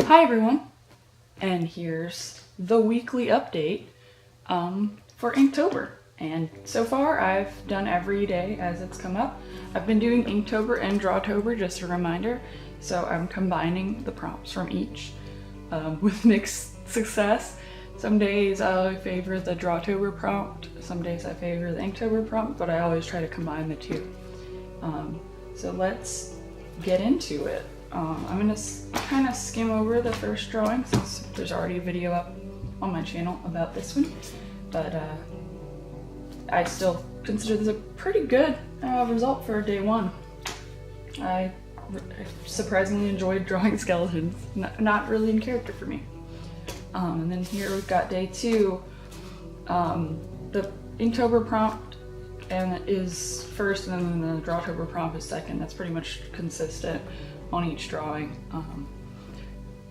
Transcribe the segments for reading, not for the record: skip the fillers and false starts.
Hi everyone, and here's the weekly update for Inktober. And so far I've done every day as it's come up. I've been doing Inktober and Drawtober, just a reminder, so I'm combining the prompts from each with mixed success. Some days I favor the Drawtober prompt, some days I favor the Inktober prompt, but I always try to combine the two. So let's get into it. I'm gonna kind of skim over the first drawing since there's already a video up on my channel about this one, but I still consider this a pretty good result for day one. I surprisingly enjoyed drawing skeletons, not really in character for me. And then here we've got day two. The Inktober prompt is first, and then the Drawtober prompt is second. That's pretty much consistent on each drawing.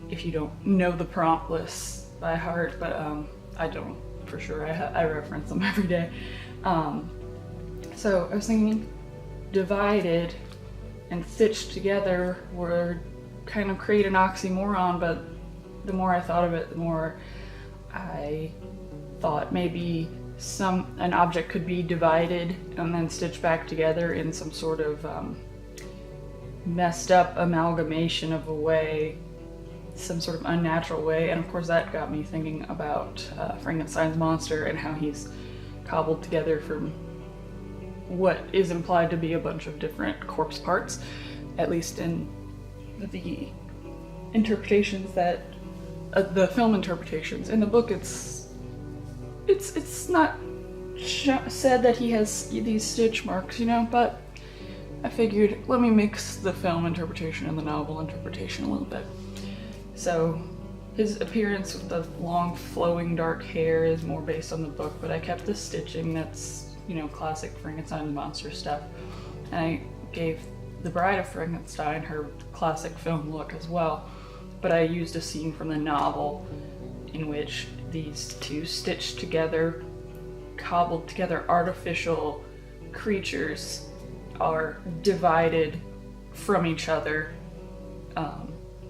If you don't know the prompt lists by heart, but I don't for sure. I reference them every day. So I was thinking divided and stitched together would kind of create an oxymoron, but the more I thought of it, the more I thought maybe an object could be divided and then stitched back together in some sort of messed up amalgamation of a way, some sort of unnatural way. And of course that got me thinking about Frankenstein's monster and how he's cobbled together from what is implied to be a bunch of different corpse parts, at least in the interpretations that the film interpretations. In the book it's not said that he has these stitch marks, you know, but I figured let me mix the film interpretation and the novel interpretation a little bit. So his appearance with the long flowing dark hair is more based on the book, but I kept the stitching that's, you know, classic Frankenstein's monster stuff. And I gave the Bride of Frankenstein her classic film look as well, but I used a scene from the novel in which these two stitched together, cobbled together artificial creatures are divided from each other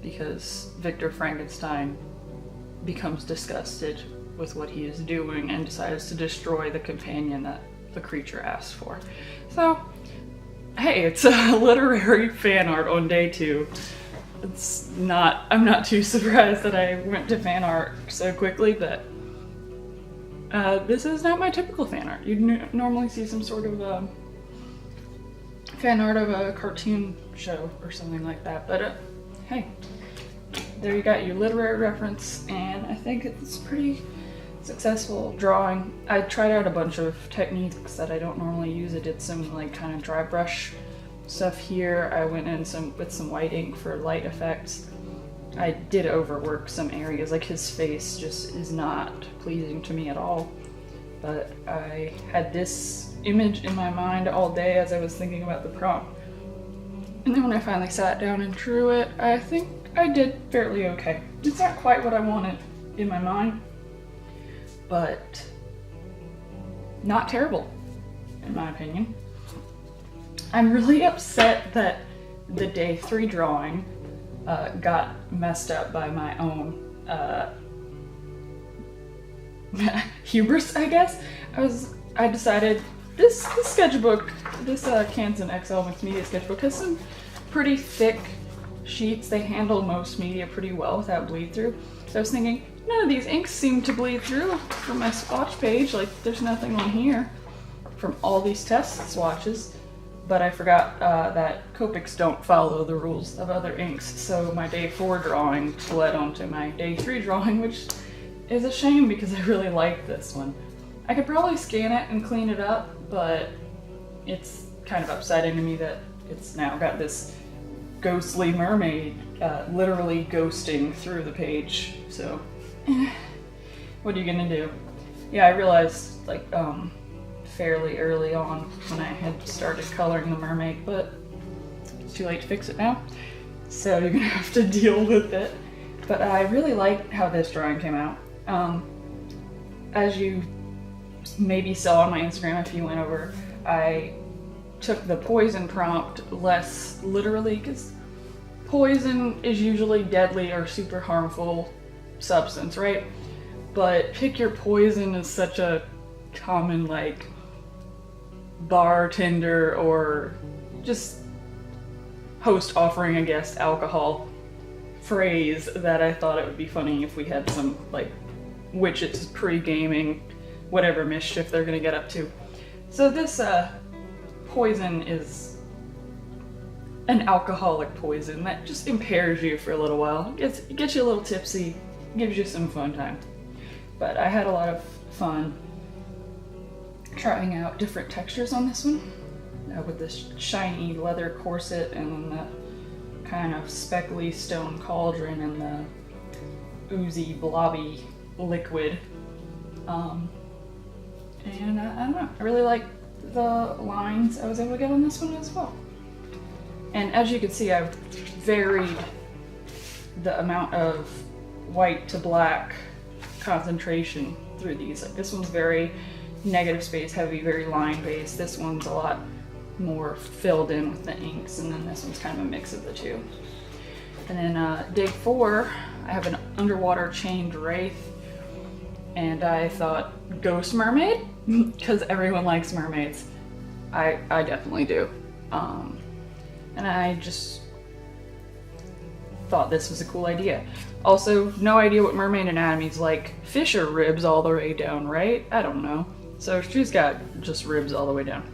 because Victor Frankenstein becomes disgusted with what he is doing and decides to destroy the companion that the creature asked for. So, hey, it's a literary fan art on day two. I'm not too surprised that I went to fan art so quickly, but this is not my typical fan art. You'd normally see some sort of fan art of a cartoon show or something like that, but hey, there you got your literary reference, and I think it's pretty successful drawing. I tried out a bunch of techniques that I don't normally use. I did some like kind of dry brush stuff here. I went in with some white ink for light effects. I did overwork some areas, like his face just is not pleasing to me at all. But I had this image in my mind all day as I was thinking about the prompt. And then when I finally sat down and drew it, I think I did fairly okay. It's not quite what I wanted in my mind, but not terrible, in my opinion. I'm really upset that the day 3 drawing got messed up by my own hubris, I guess. I decided this sketchbook, this Canson XL Mixed Media sketchbook has some pretty thick sheets. They handle most media pretty well without bleed through. So I was thinking, none of these inks seem to bleed through from my swatch page. Like, there's nothing on here from all these test swatches. But I forgot that Copics don't follow the rules of other inks, so my day 4 drawing bled onto my day 3 drawing, which is a shame because I really like this one. I could probably scan it and clean it up, but it's kind of upsetting to me that it's now got this ghostly mermaid literally ghosting through the page, so what are you gonna do? Yeah, I realized like fairly early on when I had started coloring the mermaid, but it's too late to fix it now, so you're gonna have to deal with it. But I really like how this drawing came out. As you maybe saw on my Instagram if you went over, I took the poison prompt less literally because poison is usually deadly or super harmful substance, right? But pick your poison is such a common, like, bartender or just host offering a guest alcohol phrase that I thought it would be funny if we had some, like, witches pre-gaming whatever mischief they're gonna get up to. So this poison is an alcoholic poison that just impairs you for a little while. It gets you a little tipsy, gives you some fun time. But I had a lot of fun trying out different textures on this one, with this shiny leather corset and the kind of speckly stone cauldron and the oozy blobby liquid. And I don't know, I really like the lines I was able to get on this one as well. And as you can see, I've varied the amount of white to black concentration through these. Like, this one's very negative space heavy, very line based. This one's a lot more filled in with the inks, and then this one's kind of a mix of the two. And then day 4, I have an underwater chained wraith, and I thought ghost mermaid, because everyone likes mermaids. I definitely do. And I just thought this was a cool idea. Also, no idea what mermaid anatomy's like. Fish are ribs all the way down, right? I don't know. So she's got just ribs all the way down.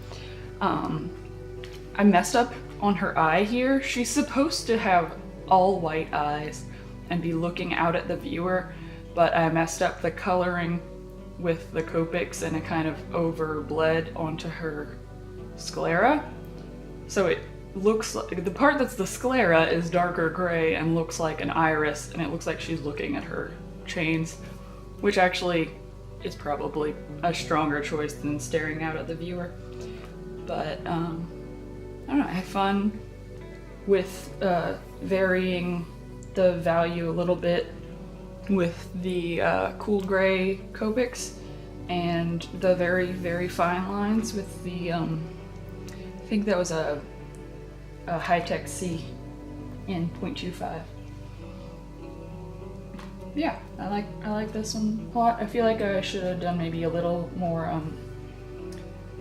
I messed up on her eye here. She's supposed to have all white eyes and be looking out at the viewer, but I messed up the coloring with the Copics and it kind of overbled onto her sclera. So it looks like the part that's the sclera is darker gray and looks like an iris, and it looks like she's looking at her chains, which actually is probably a stronger choice than staring out at the viewer. But I don't know, I had fun with varying the value a little bit with the cool gray Copics and the very, very fine lines with the, I think that was a high-tech C in 0.25. Yeah, I like this one a lot. I feel like I should have done maybe a little more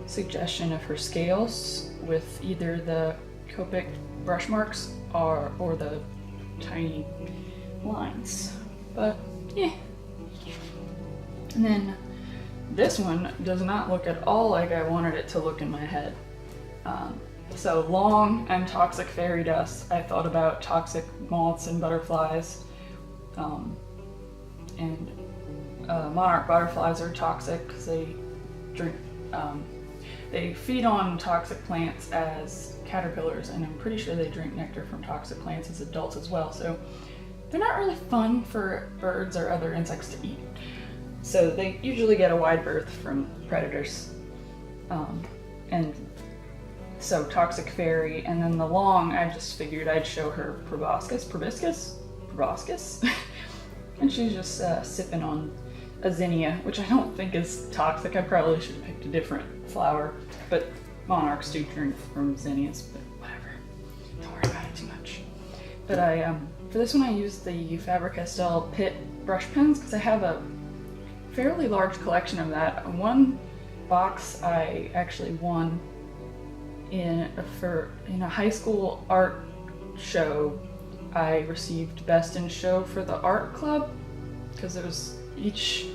suggestion of her scales with either the Copic brush marks or the tiny lines. But yeah. And then this one does not look at all like I wanted it to look in my head. So long and toxic fairy dust. I thought about toxic moths and butterflies. And monarch butterflies are toxic because they drink, they feed on toxic plants as caterpillars, and I'm pretty sure they drink nectar from toxic plants as adults as well. So they're not really fun for birds or other insects to eat. So they usually get a wide berth from predators. And so toxic fairy, and then the long, I just figured I'd show her proboscis, and she's just sipping on a zinnia, which I don't think is toxic. I probably should have picked a different flower, but monarchs do drink from zinnias, but whatever. Don't worry about it too much. But for this one I used the Faber-Castell Pitt brush pens because I have a fairly large collection of that. One box I actually won in a high school art show. I received best in show for the art club because it was each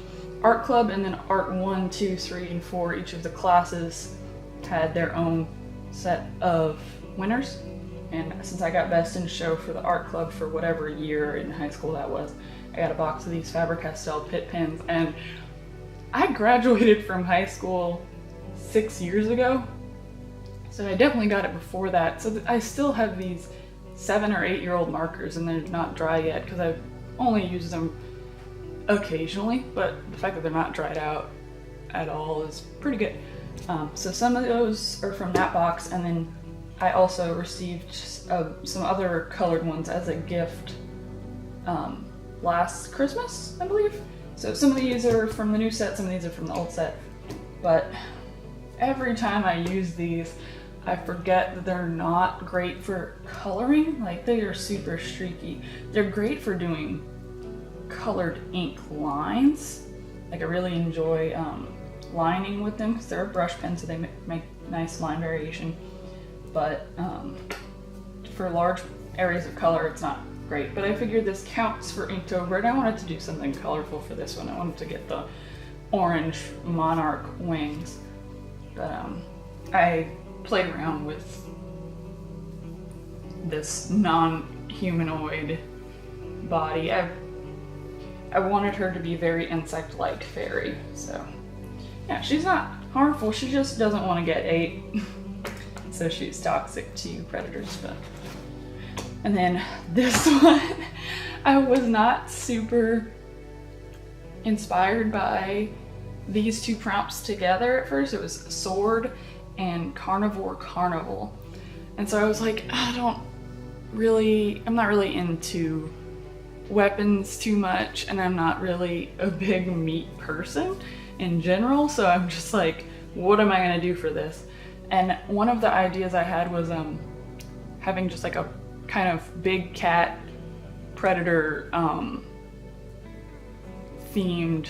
art club, and then art 1, 2, 3, and 4, each of the classes had their own set of winners. And since I got best in show for the art club for whatever year in high school that was, I got a box of these Faber-Castell Pitt pens. And I graduated from high school 6 years ago, so I definitely got it before that. So I still have these 7 or 8 year old markers, and they're not dry yet because I've only used them occasionally, but the fact that they're not dried out at all is pretty good. So some of those are from that box, and then I also received some other colored ones as a gift last Christmas, I believe. So some of these are from the new set, some of these are from the old set, but every time I use these, I forget that they're not great for coloring. Like, they are super streaky. They're great for doing colored ink lines. Like, I really enjoy lining with them because they're a brush pen, so they make nice line variation. But for large areas of color, it's not great. But I figured this counts for Inktober, and I wanted to do something colorful for this one. I wanted to get the orange monarch wings. But I played around with this non-humanoid body. I wanted her to be very insect-like fairy, so yeah, she's not harmful, she just doesn't want to get ate. So she's toxic to predators. But and then this one, I was not super inspired by these two prompts together at first. It was sword and carnivore carnival. And so I was like, I'm not really into weapons too much, and I'm not really a big meat person in general, so I'm just like, what am I gonna do for this? And one of the ideas I had was having just like a kind of big cat predator themed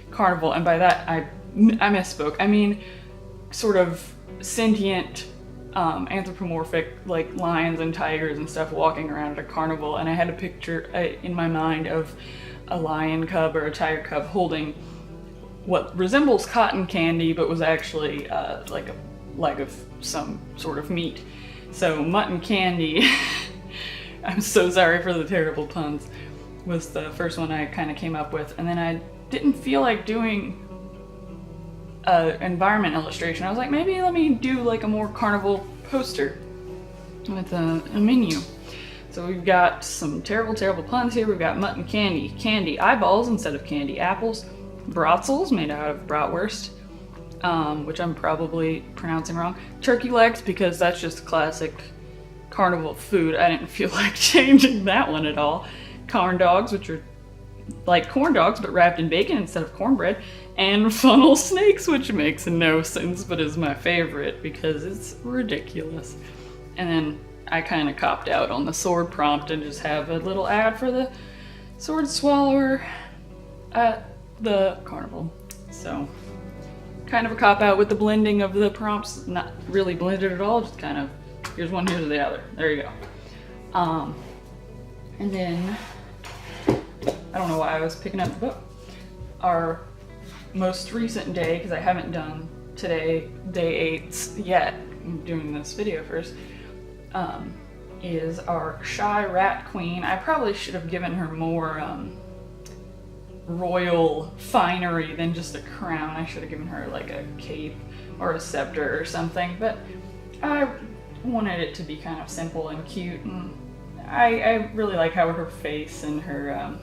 carnival, and by that I misspoke. I mean sort of sentient anthropomorphic, like lions and tigers and stuff walking around at a carnival, and I had a picture in my mind of a lion cub or a tiger cub holding what resembles cotton candy but was actually like a leg of some sort of meat. So mutton candy, I'm so sorry for the terrible puns, was the first one I kind of came up with. And then I didn't feel like doing an environment illustration. I was like, maybe let me do like a more carnival poster with a menu. So we've got some terrible puns here. We've got mutton candy, candy eyeballs instead of candy apples, brotzels made out of bratwurst, which I'm probably pronouncing wrong, turkey legs because that's just classic carnival food. I didn't feel like changing that one at all. Corn dogs, which are like corn dogs but wrapped in bacon instead of cornbread, and funnel snakes, which makes no sense but is my favorite because it's ridiculous. And then I kind of copped out on the sword prompt and just have a little ad for the sword swallower at the carnival. So kind of a cop out with the blending of the prompts, not really blended at all, just kind of here's one, here's the other. There you go. And then I don't know why I was picking up the book. Our most recent day, because I haven't done today, day 8s yet, I'm doing this video first, is our shy rat queen. I probably should have given her more royal finery than just a crown. I should have given her like a cape or a scepter or something, but I wanted it to be kind of simple and cute, and I really like how her face and her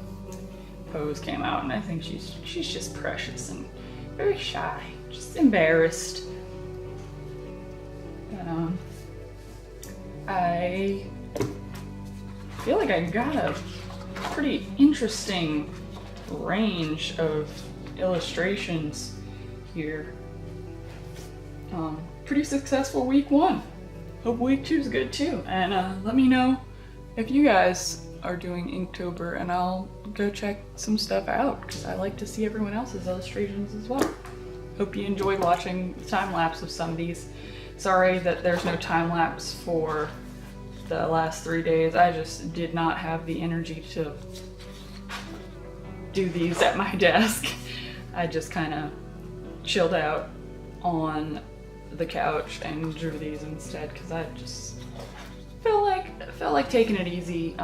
pose came out, and I think she's just precious and very shy, just embarrassed. But I feel like I got a pretty interesting range of illustrations here. Pretty successful week 1. Hope week 2 is good too. And let me know if you guys are doing Inktober, and I'll go check some stuff out because I like to see everyone else's illustrations as well. Hope you enjoyed watching the time lapse of some of these. Sorry that there's no time lapse for the last 3 days. I just did not have the energy to do these at my desk. I just kind of chilled out on the couch and drew these instead because I just felt like taking it easy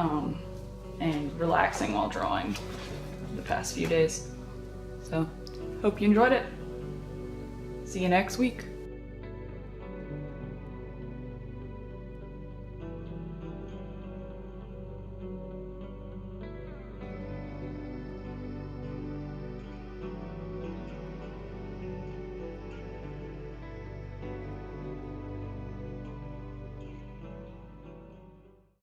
and relaxing while drawing the past few days. So hope you enjoyed it. See you next week.